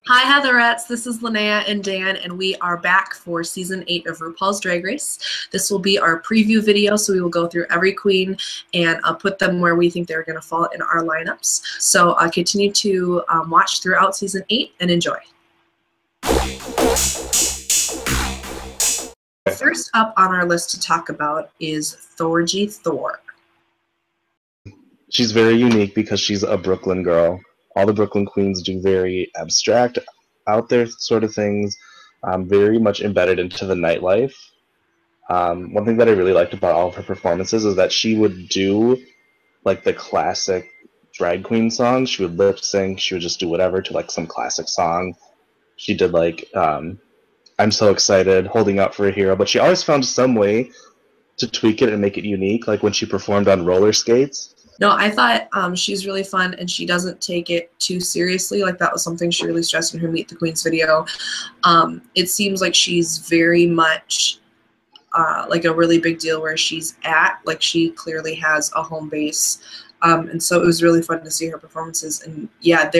Hi, Heatherettes. This is Lynnea and Dan, and we are back for Season 8 of RuPaul's Drag Race. This will be our preview video, so we will go through every queen and put them where we think they're going to fall in our lineups. So continue to watch throughout Season 8 and enjoy. First up on our list to talk about is Thor. She's very unique because she's a Brooklyn girl. All the Brooklyn queens do very abstract, out there sort of things, very much embedded into the nightlife. One thing that I really liked about all of her performances is that she would do like the classic drag queen songs. She would lip sync, she would just do whatever to like some classic song. She did like I'm So Excited, Holding Out for a Hero, but she always found some way to tweak it and make it unique, like when she performed on roller skates. No, I thought she's really fun, and she doesn't take it too seriously. Like, that was something she really stressed in her Meet the Queens video. It seems like she's very much like a really big deal where she's at. Like, she clearly has a home base. And so it was really fun to see her performances. And yeah,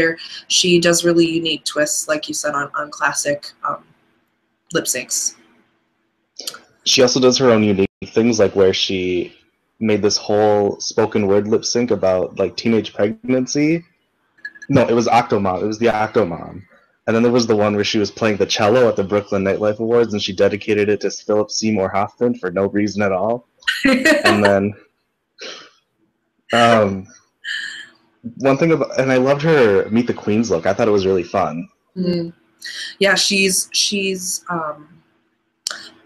she does really unique twists, like you said, on classic lip syncs. She also does her own unique things, like where she made this whole spoken word lip sync about like teenage pregnancy. No, it was Octomom. It was the Octomom. And then there was the one where she was playing the cello at the Brooklyn Nightlife Awards, and she dedicated it to Philip Seymour Hoffman for no reason at all. And then one thing about, and I loved her Meet the Queens look. I thought it was really fun. Mm-hmm. Yeah, she's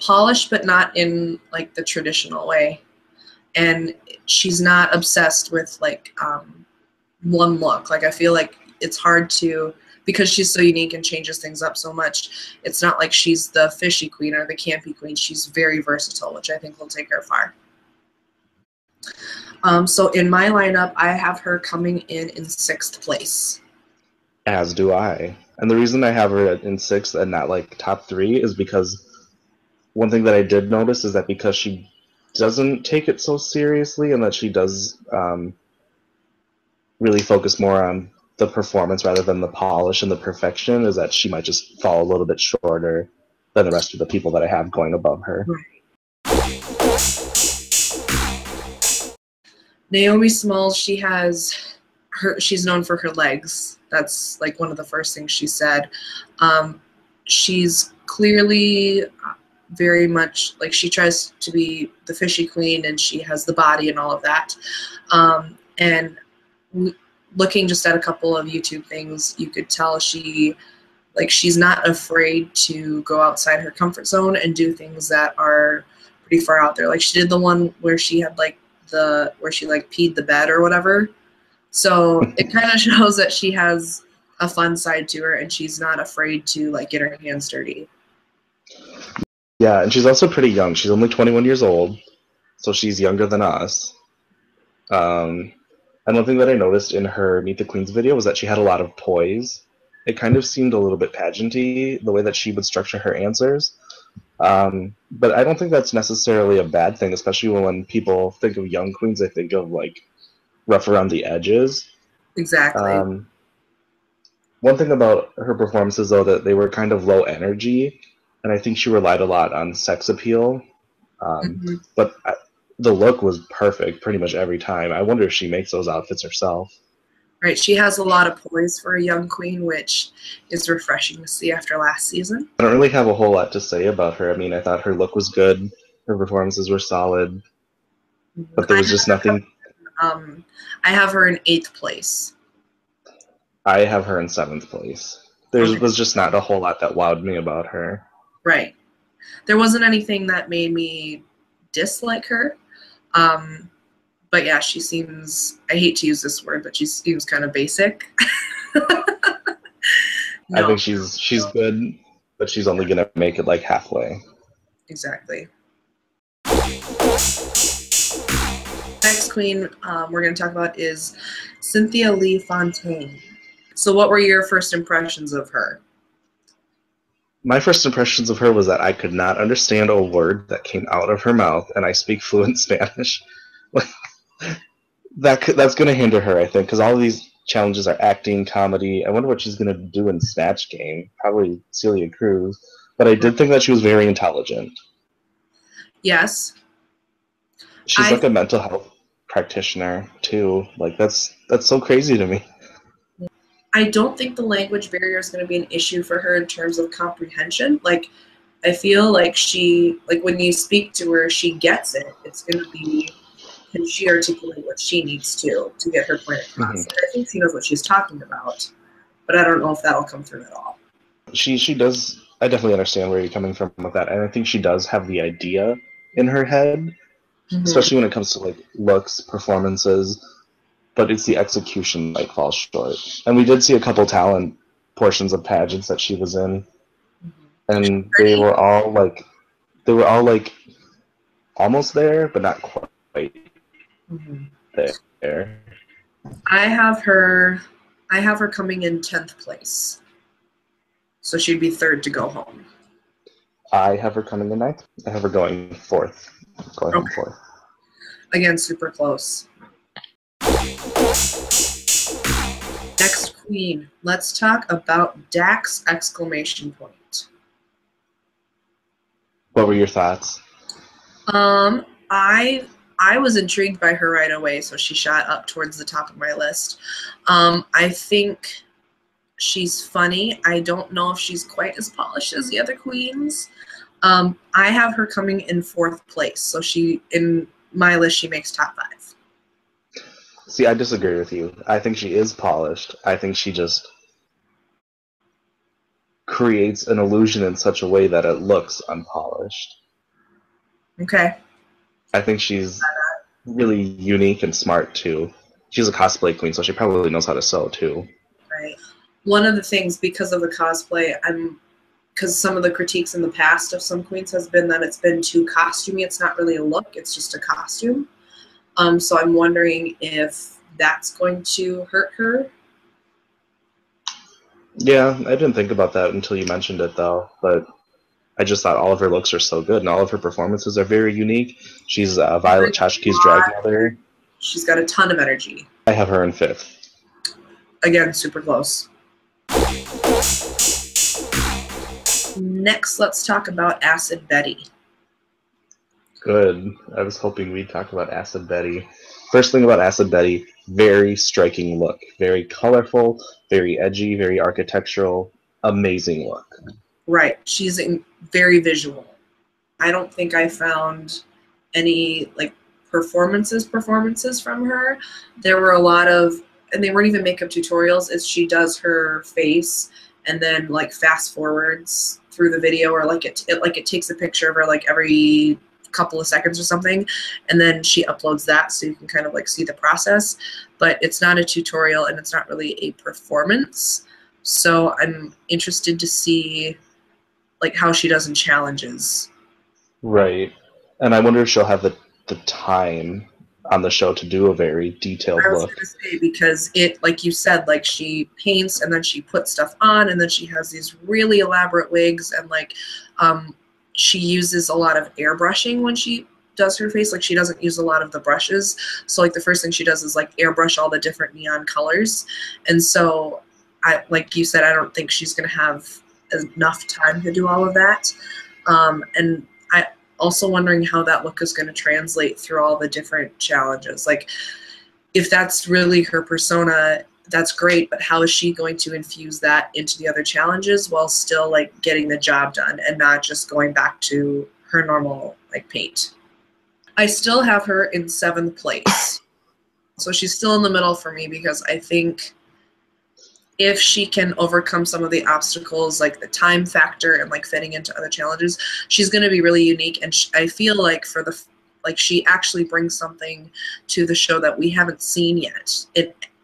polished, but not in like the traditional way. And she's not obsessed with like one look. Like, I feel like it's hard to, because she's so unique and changes things up so much, it's not like she's the fishy queen or the campy queen. She's very versatile, which I think will take her far. So in my lineup, I have her coming in 6th place. As do I. And the reason I have her in 6th and not like top 3 is because one thing that I did notice is that because she doesn't take it so seriously, and that she does really focus more on the performance rather than the polish and the perfection, is that she might just fall a little bit shorter than the rest of the people that I have going above her. Naomi Smalls, she's known for her legs. That's like one of the first things she said. She's clearly very much like, she tries to be the fishy queen, and she has the body and all of that. And looking just at a couple of YouTube things, you could tell she's not afraid to go outside her comfort zone and do things that are pretty far out there. Like, she did the one where she had like where she like peed the bed or whatever. So it kind of shows that she has a fun side to her, and she's not afraid to like get her hands dirty. Yeah, and she's also pretty young. She's only 21 years old, so she's younger than us. And one thing that I noticed in her Meet the Queens video was that she had a lot of poise. It kind of seemed a little bit pageanty, the way that she would structure her answers. But I don't think that's necessarily a bad thing, especially when people think of young queens, they think of like rough around the edges. Exactly. One thing about her performances, though, that they were kind of low energy, and I think she relied a lot on sex appeal. But the look was perfect pretty much every time. I wonder if she makes those outfits herself. Right, she has a lot of poise for a young queen, which is refreshing to see after last season. I don't really have a whole lot to say about her. I mean, I thought her look was good. Her performances were solid. But there was just nothing. I have her in 8th place. I have her in 7th place. There was just not a whole lot that wowed me about her. Right. There wasn't anything that made me dislike her. But yeah, she seems, I hate to use this word, but she seems kind of basic. I think she's good, but she's only going to make it like halfway. Exactly. Next queen we're going to talk about is Cynthia Lee Fontaine. So what were your first impressions of her? My first impressions of her was that I could not understand a word that came out of her mouth, and I speak fluent Spanish. That's going to hinder her, I think, because all of these challenges are acting, comedy. I wonder what she's going to do in Snatch Game. Probably Celia Cruz. But I did think that she was very intelligent. Yes. She's like a mental health practitioner too. Like that's so crazy to me. I don't think the language barrier is going to be an issue for her in terms of comprehension. Like, I feel like when you speak to her, she gets it. It's going to be, can she articulate what she needs to get her point across? Mm-hmm. I think she knows what she's talking about, but I don't know if that'll come through at all. She does. I definitely understand where you're coming from with that, and I think she does have the idea in her head, especially when it comes to like looks, performances. But it's the execution that falls short. And we did see a couple talent portions of pageants that she was in, and they were all like almost there, but not quite there. I have her coming in 10th place, so she'd be 3rd to go home. I have her coming in 9th. I have her going 4th. Home 4th. Again, super close. Next queen. Let's talk about Dex Exclamation Point. What were your thoughts? I was intrigued by her right away, so she shot up towards the top of my list. I think she's funny. I don't know if she's quite as polished as the other queens. I have her coming in 4th place, so in my list she makes top 5. See, I disagree with you. I think she is polished. I think she just creates an illusion in such a way that it looks unpolished. Okay. I think she's really unique and smart, too. She's a cosplay queen, so she probably knows how to sew, too. Right. One of the things, because of the cosplay, because some of the critiques in the past of some queens has been that it's been too costumey. It's not really a look. It's just a costume. So I'm wondering if that's going to hurt her. Yeah, I didn't think about that until you mentioned it, though. But I just thought all of her looks are so good, and all of her performances are very unique. She's Violet Chachki's drag mother. She's got a ton of energy. I have her in 5th. Again, super close. Next, let's talk about Acid Betty. Good. I was hoping we'd talk about Acid Betty. First thing about Acid Betty, very striking look. Very colorful, very edgy, very architectural. Amazing look. Right. She's very visual. I don't think I found any like performances from her. There were a lot of, and they weren't even makeup tutorials, is she does her face and then like fast forwards through the video, or like it takes a picture of her like every couple of seconds or something, and then she uploads that so you can kind of like see the process. But it's not a tutorial and it's not really a performance, so I'm interested to see like how she does in challenges. Right. And I wonder if she'll have the time on the show to do a very detailed look. I was going to say, because it, like you said, like she paints and then she puts stuff on, and then she has these really elaborate wigs, and like she uses a lot of airbrushing when she does her face. Like she doesn't use a lot of the brushes. So like the first thing she does is like airbrush all the different neon colors. And so like you said, I don't think she's going to have enough time to do all of that. And I also wondering how that look is going to translate through all the different challenges. Like if that's really her persona, that's great, but how is she going to infuse that into the other challenges while still like getting the job done and not just going back to her normal like paint? I still have her in 7th place. So she's still in the middle for me, because I think if she can overcome some of the obstacles, like the time factor and like fitting into other challenges, she's going to be really unique. And I feel like she actually brings something to the show that we haven't seen yet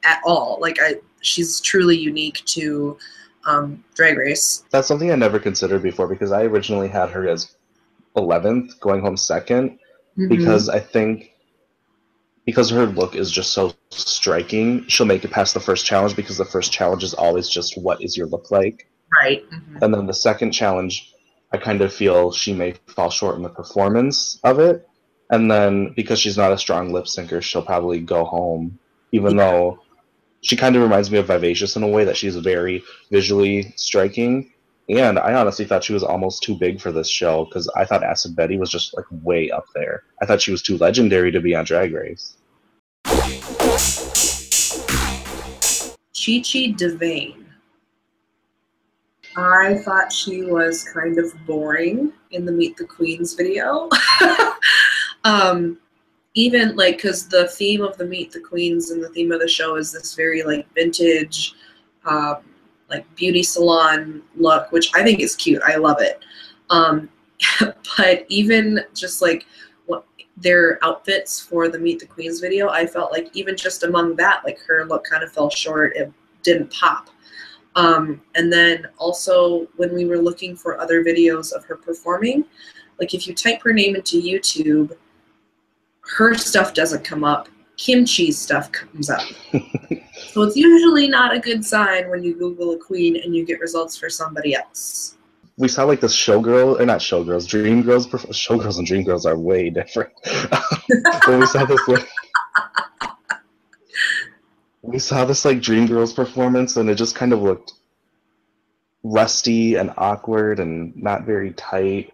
at all. Like she's truly unique to Drag Race. That's something I never considered before, because I originally had her as 11th, going home 2nd, because I think because her look is just so striking, she'll make it past the first challenge, because the first challenge is always just what is your look like. Right. And then the second challenge, I kind of feel she may fall short in the performance of it. And then because she's not a strong lip syncer, she'll probably go home, even though she kind of reminds me of Vivacious in a way that she's very visually striking. And I honestly thought she was almost too big for this show because I thought Acid Betty was just like way up there. I thought she was too legendary to be on Drag Race. Chichi devayne. I thought she was kind of boring in the Meet the Queens video. Even like, because the theme of the Meet the Queens and the theme of the show is this very like vintage, like beauty salon look, which I think is cute. I love it. But even just like what their outfits for the Meet the Queens video, I felt like even just among that, like her look kind of fell short. It didn't pop. And then also when we were looking for other videos of her performing, like if you type her name into YouTube, her stuff doesn't come up. Kimchi's stuff comes up. So it's usually not a good sign when you Google a queen and you get results for somebody else. We saw like this showgirl, or not showgirls, dream girls. Showgirls and dream girls are way different. When we saw this, like, like dream girls performance, and it just kind of looked rusty and awkward and not very tight.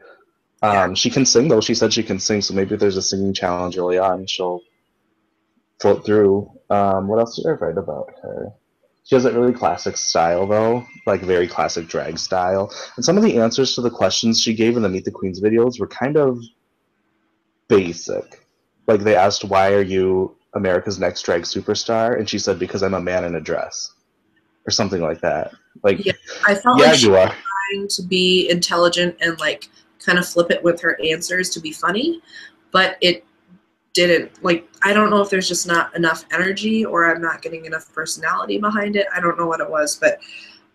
She can sing though. She said she can sing, so maybe if there's a singing challenge early on, she'll float through. What else did I write about her? She has that really classic style though, like very classic drag style. And some of the answers to the questions she gave in the Meet the Queens videos were kind of basic. Like they asked, "Why are you America's Next Drag Superstar?" And she said, "Because I'm a man in a dress," or something like that. Like, yeah, I felt yeah, like she you was are trying to be intelligent and like kind of flip it with her answers to be funny, but it didn't. Like, I don't know if there's just not enough energy or I'm not getting enough personality behind it. I don't know what it was, but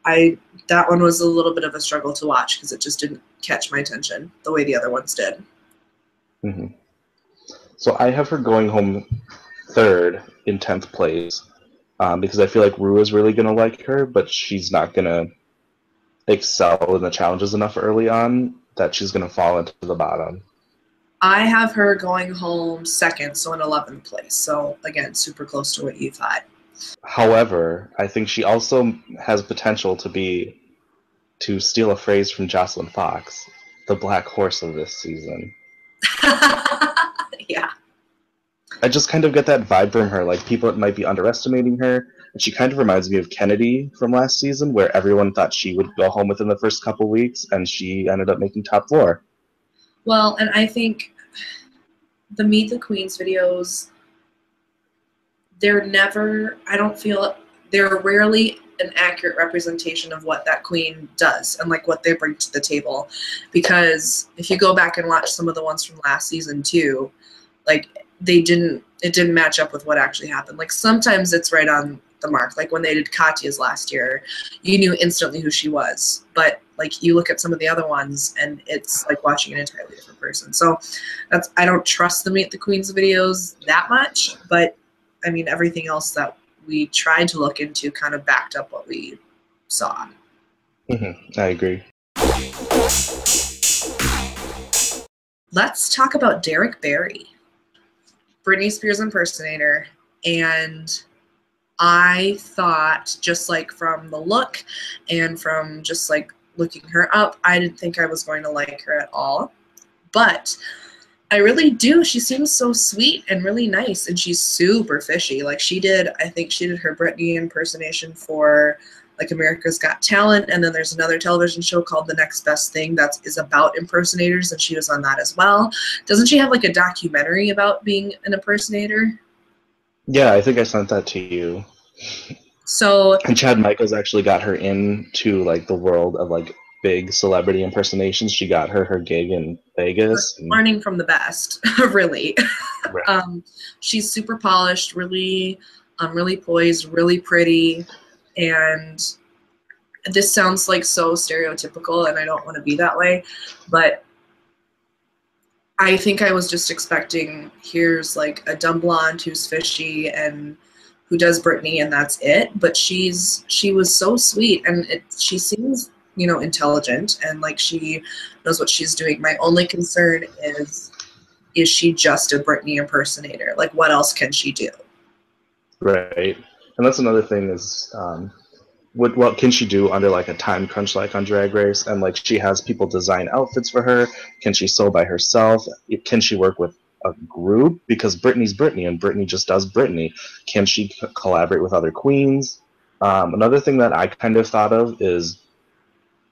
that one was a little bit of a struggle to watch because it just didn't catch my attention the way the other ones did. Mm-hmm. So I have her going home third in 10th place because I feel like Ru is really going to like her, but she's not going to excel in the challenges enough early on that she's going to fall into the bottom. I have her going home second, so in 11th place. So again, super close to what you thought. However, I think she also has potential to steal a phrase from Jocelyn Fox, the black horse of this season. Yeah. I just kind of get that vibe from her. Like, people might be underestimating her. And she kind of reminds me of Kennedy from last season, where everyone thought she would go home within the first couple weeks, and she ended up making top 4. Well, and I think the Meet the Queens videos, I don't feel, they're rarely an accurate representation of what that queen does and like what they bring to the table. Because if you go back and watch some of the ones from last season too, like it didn't match up with what actually happened. Like sometimes it's right on the mark. Like when they did Katya's last year, you knew instantly who she was. But like you look at some of the other ones and it's like watching an entirely different person. So I don't trust the Meet the Queens videos that much, but I mean, everything else that we tried to look into kind of backed up what we saw. Mm-hmm. I agree. Let's talk about Derrick Barry, Britney Spears impersonator. And I thought, just like from the look and from just like looking her up, I didn't think I was going to like her at all. But I really do. She seems so sweet and really nice, and she's super fishy. Like I think she did her Britney impersonation for like America's Got Talent, and then there's another television show called The Next Best Thing that is about impersonators, and she was on that as well. Doesn't she have like a documentary about being an impersonator? Yeah, I think I sent that to you. So, and Chad Michaels actually got her into like the world of like big celebrity impersonations. She got her gig in Vegas. Learning from the best, really. Right. She's super polished, really poised, really pretty, and this sounds like so stereotypical, and I don't want to be that way, but I think I was just expecting here's like a dumb blonde who's fishy and who does Britney, and that's it. But she was so sweet, and she seems, intelligent, and like she knows what she's doing. My only concern is she just a Britney impersonator? Like, what else can she do? Right. And that's another thing is, what can she do under like a time crunch like on Drag Race? And like she has people design outfits for her. Can she sew by herself? Can she work with a group? Because Britney's Britney and Britney just does Britney. Can she collaborate with other queens? Another thing that I kind of thought of is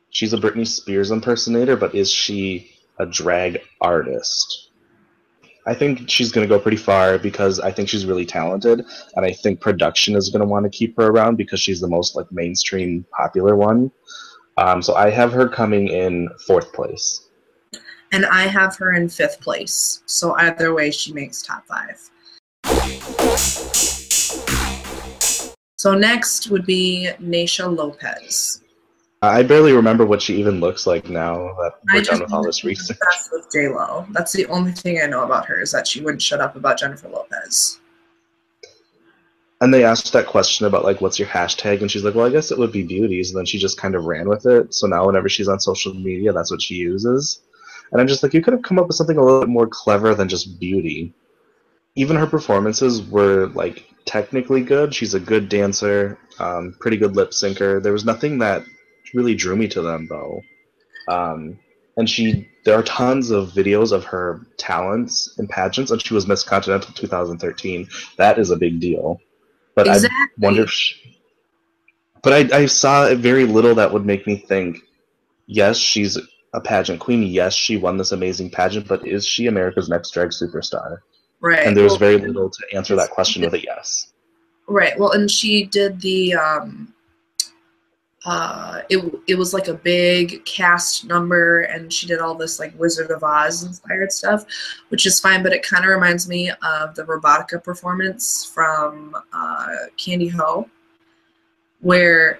she's a Britney Spears impersonator, but is she a drag artist? I think she's going to go pretty far because I think she's really talented, and I think production is going to want to keep her around because she's the most like mainstream popular one. So I have her coming in 4th place. And I have her in 5th place. So either way, she makes top 5. So next would be Nasha Lopez. I barely remember what she even looks like now that we're done with all this research. That's with J-Lo. That's the only thing I know about her, is that she wouldn't shut up about Jennifer Lopez. And they asked that question about like, what's your hashtag? And she's like, well, I guess it would be beauties. And then she just kind of ran with it. So now whenever she's on social media, that's what she uses. And I'm just like, you could have come up with something a little bit more clever than just beauty. Even her performances were like technically good. She's a good dancer, pretty good lip syncer. There was nothing that really drew me to them though. And there are tons of videos of her talents in pageants, and she was Miss Continental 2013. That is a big deal. But exactly. I wonder if I saw very little that would make me think, yes, she's a pageant queen. Yes, she won this amazing pageant, but is she America's next drag superstar? Right. And there's very little to answer that question with a yes. Right. Well, and she did the it was like a big cast number, and she did all this like Wizard of Oz inspired stuff, which is fine, but it kind of reminds me of the Robotica performance from Candy Ho, where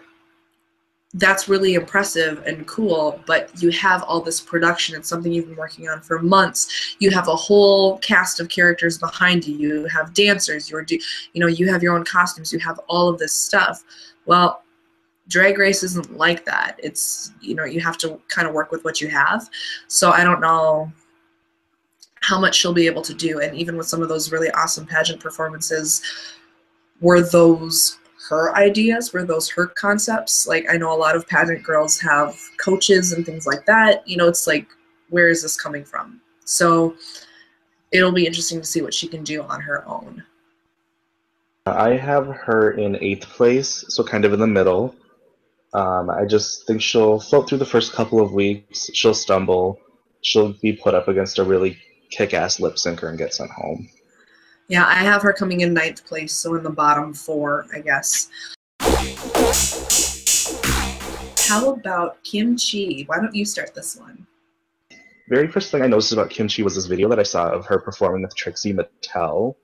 that's really impressive and cool, but you have all this production. It's something you've been working on for months. You have a whole cast of characters behind you. You have dancers. You have your own costumes. You have all of this stuff. Well, Drag Race isn't like that. It's, you have to kind of work with what you have. So I don't know how much she'll be able to do. And even with some of those really awesome pageant performances, were those her ideas? Were those her concepts? Like, I know a lot of pageant girls have coaches and things like that. It's like, where is this coming from? So it'll be interesting to see what she can do on her own. I have her in 8th place, so kind of in the middle. I just think she'll float through the first couple of weeks. She'll stumble. She'll be put up against a really kick-ass lip syncer and get sent home. Yeah, I have her coming in 9th place, so in the bottom 4, I guess. How about Kimchi? Why don't you start this one? Very first thing I noticed about Kimchi was this video that I saw of her performing with Trixie Mattel.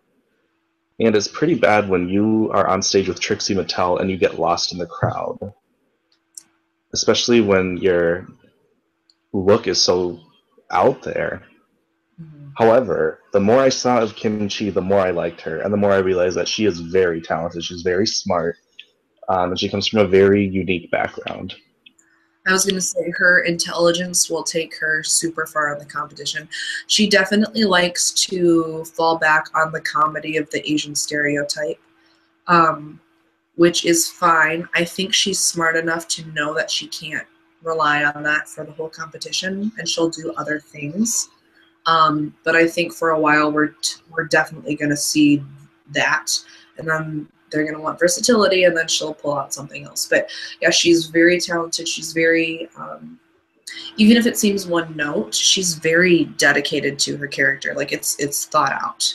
And it's pretty bad when you are on stage with Trixie Mattel and you get lost in the crowd. Especially when your look is so out there. However, the more I saw of Kimchi, the more I liked her, and the more I realized that she is very talented. She's very smart, and she comes from a very unique background. I was going to say her intelligence will take her super far in the competition. She definitely likes to fall back on the comedy of the Asian stereotype, which is fine. I think she's smart enough to know that she can't rely on that for the whole competition, and she'll do other things. But I think for a while we're definitely going to see that, and then they're going to want versatility, and then she'll pull out something else. But yeah, she's very talented. She's very, even if it seems one note, she's very dedicated to her character. Like it's thought out.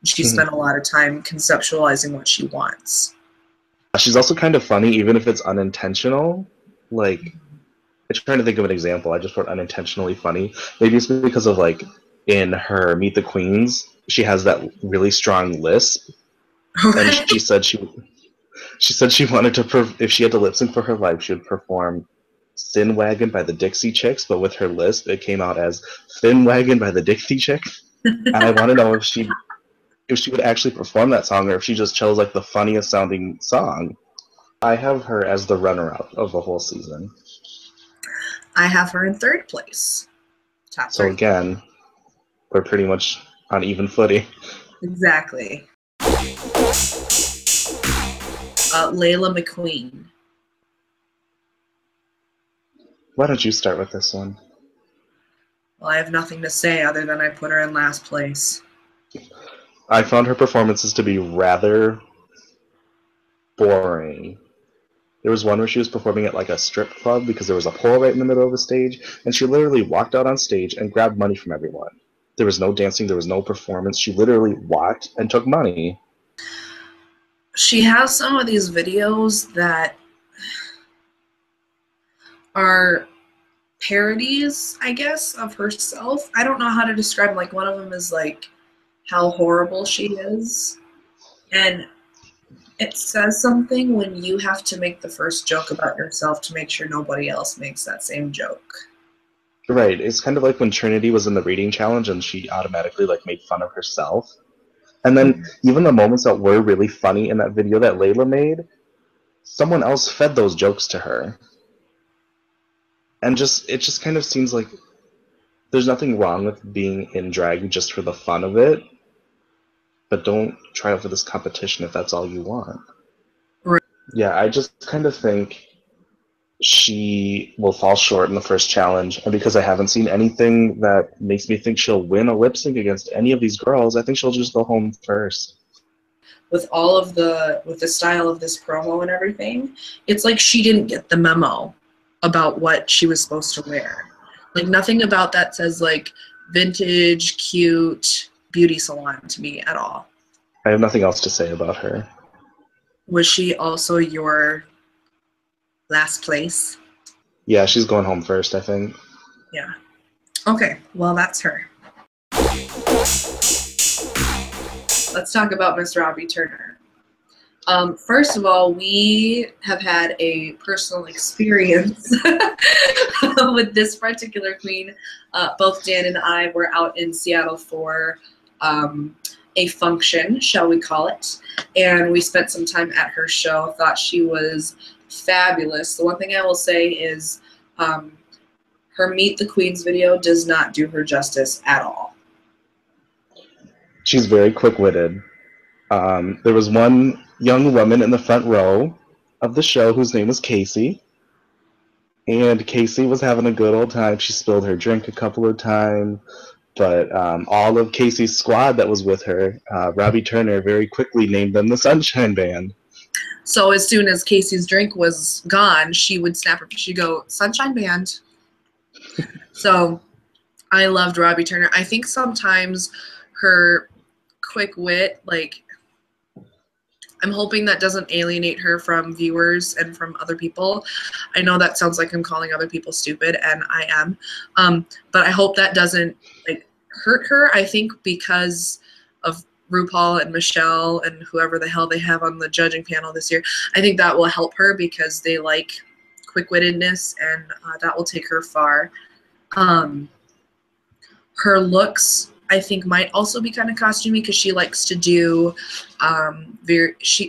She spent a lot of time conceptualizing what she wants. She's also kind of funny, even if it's unintentional. Like, I'm trying to think of an example. I just wrote unintentionally funny. Maybe it's because of like in her Meet the Queens, she has that really strong lisp, and she said she wanted to if she had to lip sync for her life, she would perform "Thin Wagon" by the Dixie Chicks, but with her lisp, it came out as "Thin Wagon" by the Dixie Chicks. And I want to know if she would actually perform that song, or if she just chose like the funniest sounding song. I have her as the runner-up of the whole season. I have her in 3rd place. Top 3. So again, we're pretty much on even footing. Exactly. Layla McQueen. Why don't you start with this one? Well, I have nothing to say other than I put her in last place. I found her performances to be rather boring. There was one where she was performing at like a strip club because there was a pole right in the middle of the stage, and she literally walked out on stage and grabbed money from everyone. There was no dancing, there was no performance. She literally walked and took money. She has some of these videos that are parodies, I guess, of herself. I don't know how to describe them. Like, one of them is like how horrible she is. And it says something when you have to make the first joke about yourself to make sure nobody else makes that same joke. Right. It's kind of like when Trinity was in the reading challenge and she automatically like made fun of herself. And then even the moments that were really funny in that video that Layla made, someone else fed those jokes to her. And it just kind of seems like there's nothing wrong with being in drag just for the fun of it, but don't try out for this competition if that's all you want. Right. Yeah, I just kind of think she will fall short in the first challenge, and because I haven't seen anything that makes me think she'll win a lip sync against any of these girls, I think she'll just go home first. With all of with the style of this promo and everything, it's like she didn't get the memo about what she was supposed to wear. Like, nothing about that says like vintage, cute, beauty salon to me at all. I have nothing else to say about her. Was she also your last place? Yeah, she's going home first, I think. Yeah. Okay, well, that's her. Let's talk about Miss Robbie Turner. First of all, we have had a personal experience with this particular queen. Both Dan and I were out in Seattle for a function, shall we call it, and we spent some time at her show. Thought she was fabulous. The one thing I will say is her Meet the Queens video does not do her justice at all. She's very quick-witted. There was one young woman in the front row of the show whose name was Casey. And Casey was having a good old time. She spilled her drink a couple of times. But all of Casey's squad that was with her, Robbie Turner, very quickly named them the Sunshine Band. So as soon as Casey's drink was gone, she would snap her. She'd go, Sunshine Band. So I loved Robbie Turner. I think sometimes her quick wit, like, I'm hoping that doesn't alienate her from viewers and from other people. I know that sounds like I'm calling other people stupid, and I am. But I hope that doesn't like hurt her. I think because of RuPaul and Michelle and whoever the hell they have on the judging panel this year, I think that will help her because they like quick-wittedness, and that will take her far. Her looks, I think, might also be kind of costumey because she likes to do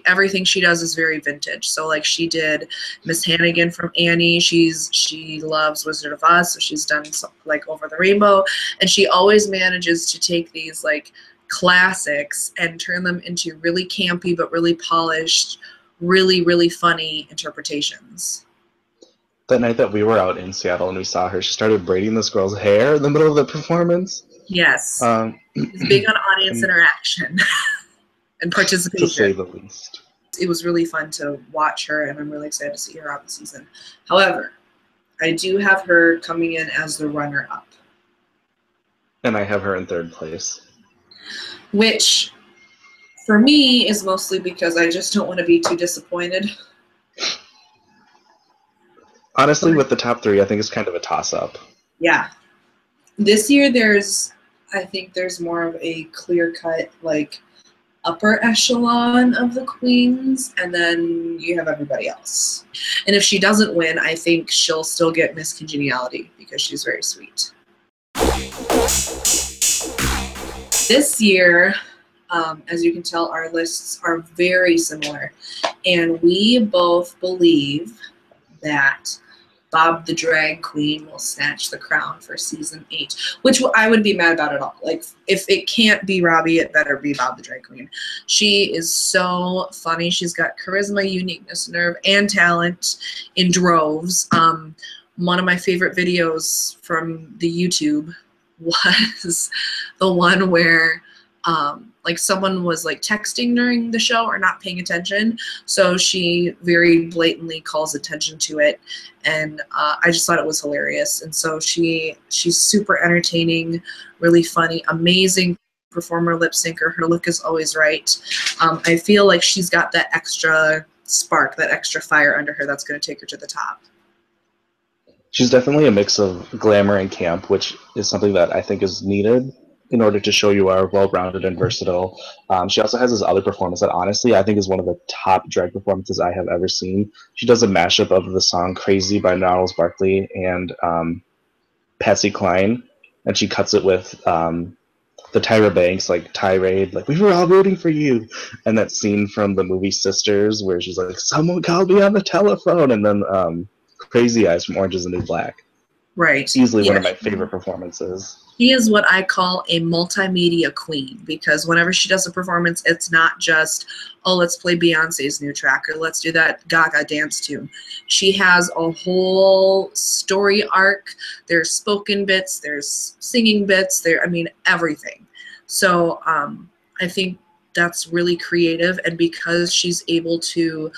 everything she does is very vintage. So like she did Miss Hannigan from Annie. She loves Wizard of Oz, so she's done like Over the Rainbow, and she always manages to take these like classics and turn them into really campy but really polished, really, really funny interpretations. That night that we were out in Seattle and we saw her, she started braiding this girl's hair in the middle of the performance. Yes. She's big on audience interaction and participation. To say the least. It was really fun to watch her, and I'm really excited to see her on the season. However, I do have her coming in as the runner-up. And I have her in third place. Which, for me, is mostly because I just don't want to be too disappointed. Honestly, with the top three, I think it's kind of a toss-up. Yeah. This year, I think there's more of a clear-cut, like, upper echelon of the queens, and then you have everybody else. And if she doesn't win, I think she'll still get Miss Congeniality because she's very sweet. This year, as you can tell, our lists are very similar, and we both believe that Bob the Drag Queen will snatch the crown for season 8, which I wouldn't be mad about at all. Like, if it can't be Robbie, it better be Bob the Drag Queen. She is so funny. She's got charisma, uniqueness, nerve, and talent in droves. One of my favorite videos from the YouTube was the one where like someone was like texting during the show or not paying attention, so she very blatantly calls attention to it, and I just thought it was hilarious. And so she's super entertaining, really funny, amazing performer, lip syncer. Her look is always right. I feel like she's got that extra spark, that extra fire under her that's going to take her to the top. She's definitely a mix of glamour and camp, which is something that I think is needed in order to show you are well-rounded and versatile. She also has this other performance that honestly I think is one of the top drag performances I have ever seen. She does a mashup of the song Crazy by Gnarls Barkley and Patsy Cline, and she cuts it with the Tyra Banks like tirade, like, we were all rooting for you, and that scene from the movie Sisters where she's like, someone called me on the telephone, and then Crazy Eyes from Orange is the New Black. Right. Easily one of my favorite performances. He is what I call a multimedia queen, because whenever she does a performance, it's not just, oh, let's play Beyonce's new track or let's do that Gaga dance tune. She has a whole story arc. There's spoken bits, there's singing bits, I mean, everything. So I think that's really creative, and because she's able to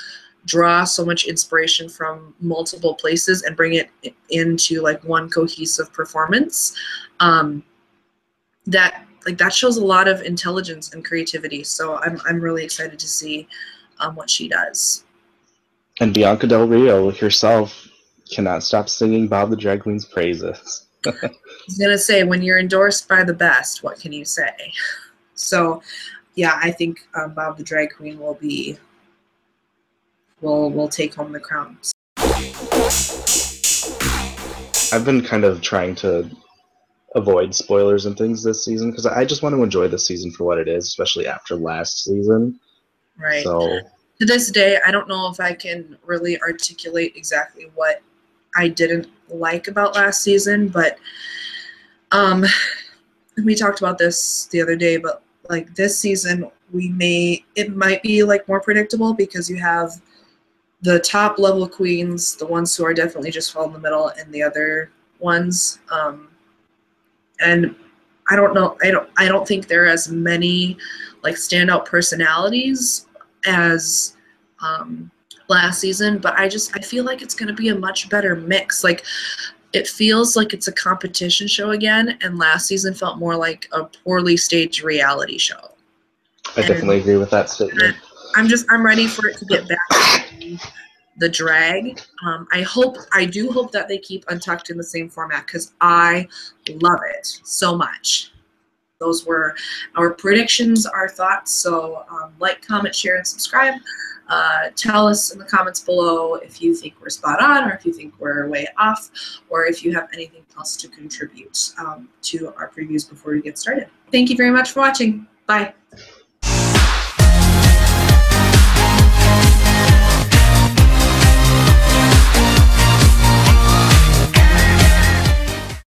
draw so much inspiration from multiple places and bring it into like one cohesive performance, that shows a lot of intelligence and creativity. So I'm really excited to see what she does. And Bianca Del Rio herself cannot stop singing Bob the Drag Queen's praises. I was gonna say, when you're endorsed by the best, what can you say? So yeah, I think Bob the Drag Queen will take home the crown. I've been kind of trying to avoid spoilers and things this season because I just want to enjoy this season for what it is, especially after last season. Right. So to this day, I don't know if I can really articulate exactly what I didn't like about last season, but we talked about this the other day, but like this season, it might be like more predictable because you have the top level queens, the ones who are definitely just fall in the middle, and the other ones. And I don't know. I don't think there are as many like standout personalities as last season, but I feel like it's going to be a much better mix. Like, it feels like it's a competition show again, and last season felt more like a poorly staged reality show. I definitely agree with that statement. I'm ready for it to get back to the drag. I do hope that they keep Untucked in the same format because I love it so much. Those were our predictions, our thoughts. So like, comment, share, and subscribe. Tell us in the comments below if you think we're spot on or if you think we're way off, or if you have anything else to contribute to our previews before we get started. Thank you very much for watching. Bye.